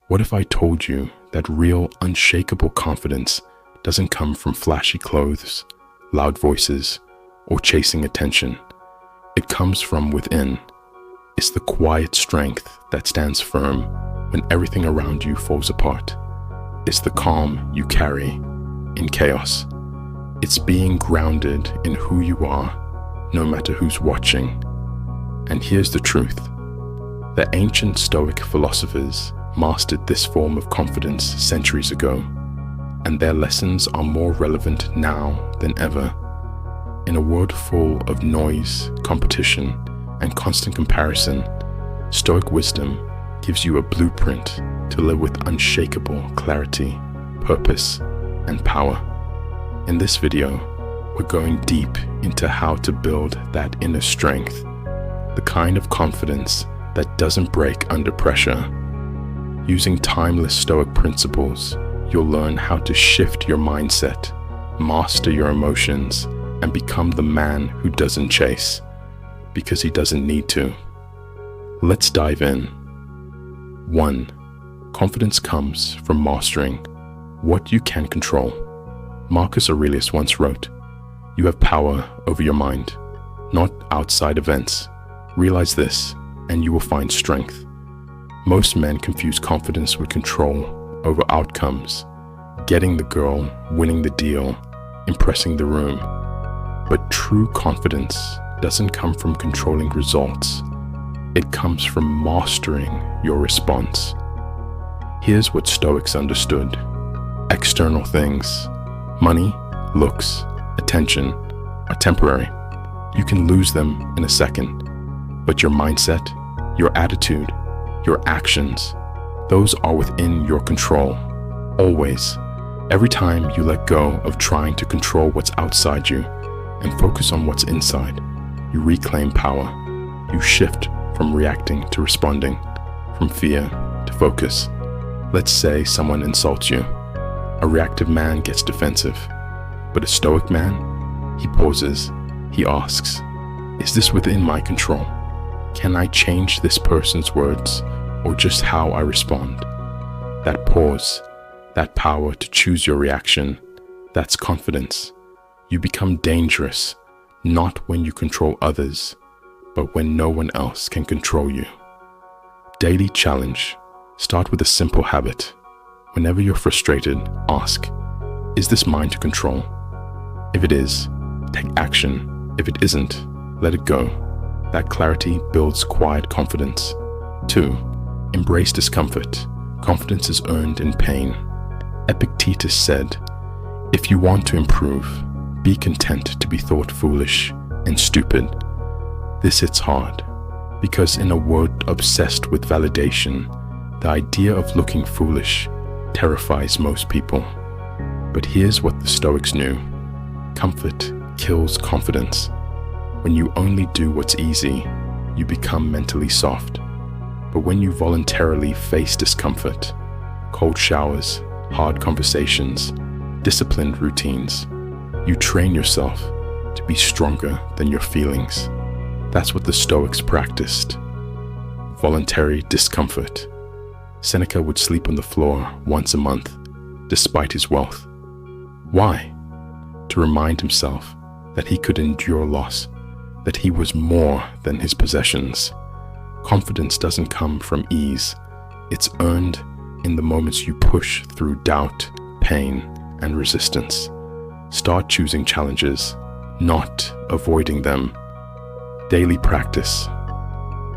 What if I told you that real, unshakable confidence doesn't come from flashy clothes, loud voices, or chasing attention? It comes from within. It's the quiet strength that stands firm when everything around you falls apart. It's the calm you carry in chaos. It's being grounded in who you are, no matter who's watching. And here's the truth. The ancient Stoic philosophers mastered this form of confidence centuries ago, and their lessons are more relevant now than ever. In a world full of noise, competition, and constant comparison, Stoic wisdom gives you a blueprint to live with unshakable clarity, purpose, and power. In this video, we're going deep into how to build that inner strength, the kind of confidence that doesn't break under pressure. Using timeless Stoic principles, you'll learn how to shift your mindset, master your emotions, and become the man who doesn't chase, because he doesn't need to. Let's dive in. 1. Confidence comes from mastering what you can control. Marcus Aurelius once wrote, "You have power over your mind, not outside events. Realize this, and you will find strength." Most men confuse confidence with control over outcomes, getting the girl, winning the deal, impressing the room. But true confidence doesn't come from controlling results. It comes from mastering your response. Here's what Stoics understood. External things, money, looks, attention, are temporary. You can lose them in a second. But your mindset, your attitude, your actions, those are within your control. Always. Every time you let go of trying to control what's outside you and focus on what's inside, you reclaim power. You shift from reacting to responding, from fear to focus. Let's say someone insults you. A reactive man gets defensive, but a Stoic man, he pauses, he asks, "Is this within my control? Can I change this person's words or just how I respond?" That pause, that power to choose your reaction, that's confidence. You become dangerous, not when you control others, but when no one else can control you. Daily challenge. Start with a simple habit. Whenever you're frustrated, ask, "Is this mine to control?" If it is, take action. If it isn't, let it go. That clarity builds quiet confidence. 2. Embrace discomfort. Confidence is earned in pain. Epictetus said, "If you want to improve, be content to be thought foolish and stupid." This hits hard, because in a world obsessed with validation, the idea of looking foolish terrifies most people. But here's what the Stoics knew. Comfort kills confidence. When you only do what's easy, you become mentally soft. But when you voluntarily face discomfort, cold showers, hard conversations, disciplined routines, you train yourself to be stronger than your feelings. That's what the Stoics practiced. Voluntary discomfort. Seneca would sleep on the floor once a month, despite his wealth. Why? To remind himself that he could endure loss, that he was more than his possessions. Confidence doesn't come from ease. It's earned in the moments you push through doubt, pain, and resistance. Start choosing challenges, not avoiding them. Daily practice.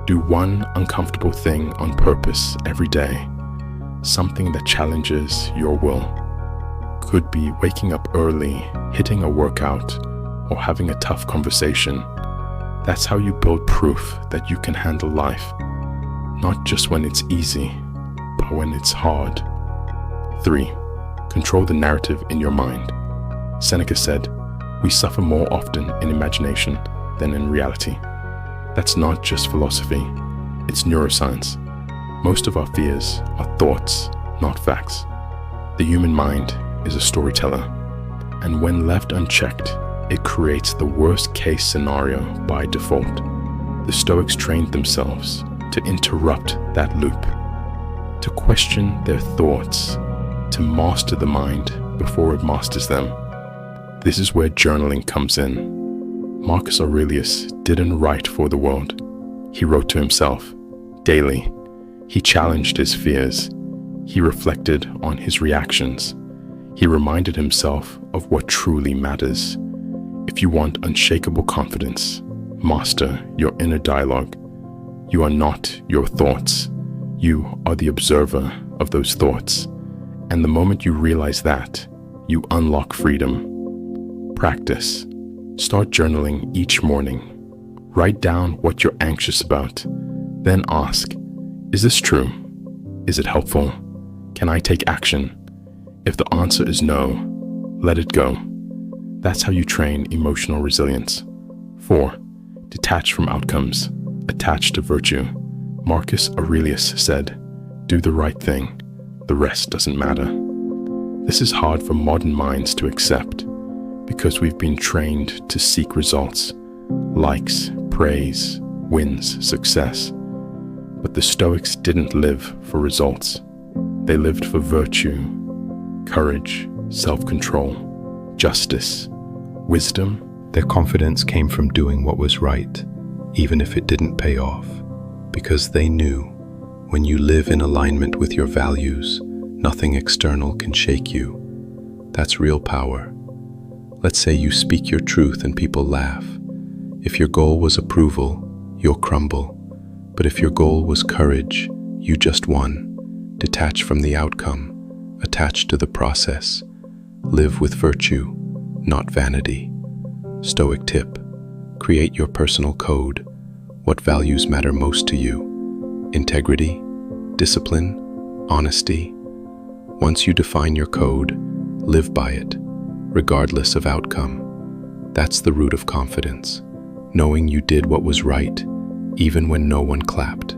Do one uncomfortable thing on purpose every day. Something that challenges your will. Could be waking up early, hitting a workout, or having a tough conversation. That's how you build proof that you can handle life. Not just when it's easy, but when it's hard. 3. Control the narrative in your mind. Seneca said, "We suffer more often in imagination than in reality." That's not just philosophy, it's neuroscience. Most of our fears are thoughts, not facts. The human mind is a storyteller, and when left unchecked, it creates the worst case scenario by default. The Stoics trained themselves to interrupt that loop. to question their thoughts, to master the mind before it masters them. This is where journaling comes in. Marcus Aurelius didn't write for the world. He wrote to himself daily. He challenged his fears. He reflected on his reactions. He reminded himself of what truly matters. If you want unshakable confidence, master your inner dialogue. You are not your thoughts. You are the observer of those thoughts. And the moment you realize that, you unlock freedom. Practice. Start journaling each morning. Write down what you're anxious about. Then ask, is this true? Is it helpful? Can I take action? If the answer is no, let it go. That's how you train emotional resilience. 4. Detach from outcomes. Attach to virtue. Marcus Aurelius said, do the right thing. The rest doesn't matter. This is hard for modern minds to accept because we've been trained to seek results, likes, praise, wins, success. But the Stoics didn't live for results. They lived for virtue, courage, self-control, justice, wisdom. Their confidence came from doing what was right, even if it didn't pay off, because they knew when you live in alignment with your values, nothing external can shake you. That's real power. Let's say you speak your truth and people laugh. If your goal was approval, you'll crumble. But if your goal was courage, you just won. Detach from the outcome. Attach to the process. Live with virtue, not vanity. Stoic tip. Create your personal code. What values matter most to you? Integrity, discipline, honesty. Once you define your code, live by it, regardless of outcome. That's the root of confidence, knowing you did what was right, even when no one clapped.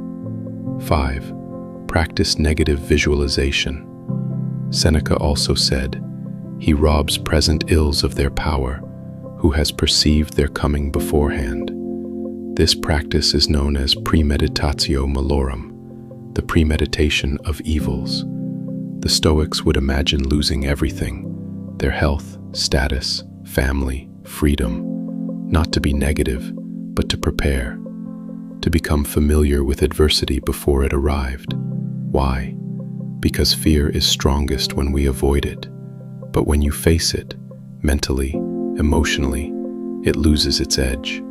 5. Practice negative visualization. Seneca also said, he robs present ills of their power, who has perceived their coming beforehand. This practice is known as premeditatio malorum, the premeditation of evils. The Stoics would imagine losing everything, their health, status, family, freedom, not to be negative, but to prepare, to become familiar with adversity before it arrived. Why? Because fear is strongest when we avoid it, but when you face it, mentally, emotionally, it loses its edge.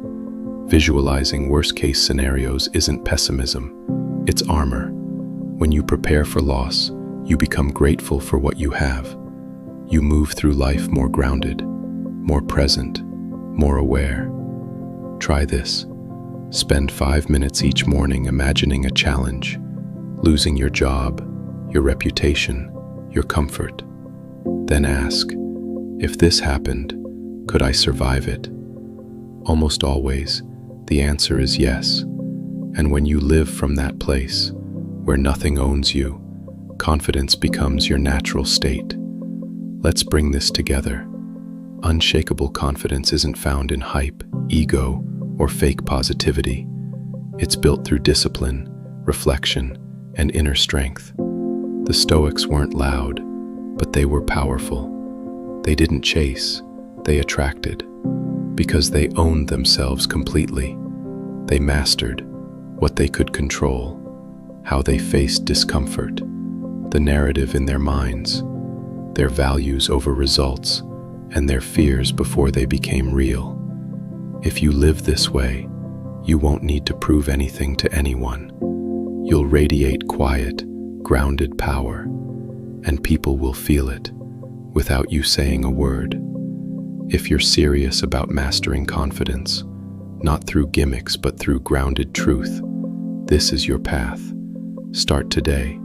Visualizing worst-case scenarios isn't pessimism, it's armor. When you prepare for loss, you become grateful for what you have. You move through life more grounded, more present, more aware. Try this. Spend 5 minutes each morning imagining a challenge, losing your job, your reputation, your comfort. Then ask, if this happened, could I survive it? Almost always, the answer is yes. And when you live from that place, where nothing owns you, confidence becomes your natural state. Let's bring this together. Unshakable confidence isn't found in hype, ego, or fake positivity. It's built through discipline, reflection, and inner strength. The Stoics weren't loud, but they were powerful. They didn't chase, they attracted. Because they owned themselves completely. They mastered what they could control, how they faced discomfort, the narrative in their minds, their values over results, and their fears before they became real. If you live this way, you won't need to prove anything to anyone. You'll radiate quiet, grounded power, and people will feel it without you saying a word. If you're serious about mastering confidence, not through gimmicks but through grounded truth, this is your path. Start today.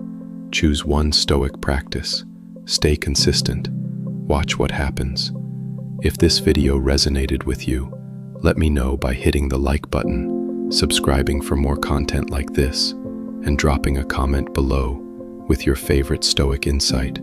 Choose one Stoic practice. Stay consistent. Watch what happens. If this video resonated with you, let me know by hitting the like button, subscribing for more content like this, and dropping a comment below with your favorite Stoic insight.